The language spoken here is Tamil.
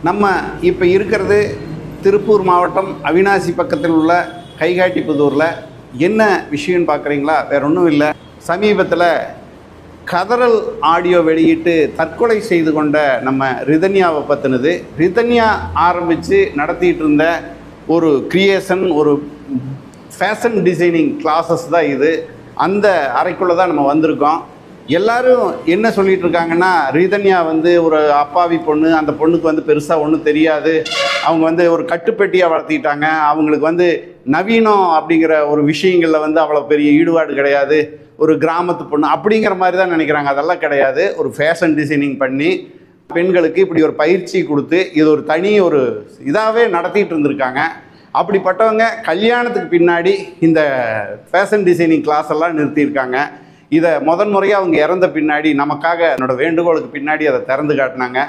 நம்ம இப்போ இருக்கிறது திருப்பூர் மாவட்டம் அவினாசி பக்கத்தில் உள்ள கைகாட்டிப்புதூரில். என்ன விஷயம்னு பார்க்குறீங்களா? வேற ஒன்றும் இல்லை. சமீபத்தில் கதறல் ஆடியோ வெளியிட்டு தற்கொலை செய்து கொண்ட நம்ம ரிதன்யாவை பற்றினது. ரிதன்யா ஆரம்பித்து நடத்திட்டு இருந்த ஒரு கிரியேஷன், ஒரு ஃபேஷன் டிசைனிங் கிளாஸஸ் தான் இது. அந்த அறைக்குள்ளே தான் நம்ம வந்திருக்கோம். எல்லாரும் என்ன சொல்லிட்டு இருக்காங்கன்னா, ரிதன்யா வந்து ஒரு அப்பாவி பொண்ணு, அந்த பொண்ணுக்கு வந்து பெருசாக ஒன்றும் தெரியாது, அவங்க வந்து ஒரு கட்டுப்பெட்டியாக வளர்த்திட்டாங்க, அவங்களுக்கு வந்து நவீனம் அப்படிங்கிற ஒரு விஷயங்களில் வந்து அவ்வளோ பெரிய ஈடுபாடு கிடையாது, ஒரு கிராமத்து பொண்ணு அப்படிங்கிற மாதிரி தான் நினைக்கிறாங்க. அதெல்லாம் கிடையாது. ஒரு ஃபேஷன் டிசைனிங் பண்ணி பெண்களுக்கு இப்படி ஒரு பயிற்சி கொடுத்து இது ஒரு தனி ஒரு இதாகவே நடத்திட்டு இருந்திருக்காங்க. அப்படிப்பட்டவங்க கல்யாணத்துக்கு பின்னாடி இந்த ஃபேஷன் டிசைனிங் கிளாஸ் எல்லாம் நிறுத்தியிருக்காங்க. இதை முதன்முறையாக அவங்க இறந்த பின்னாடி நமக்காக என்னோட வேண்டுகோளுக்கு பின்னாடி அதை திறந்து காட்டினாங்க.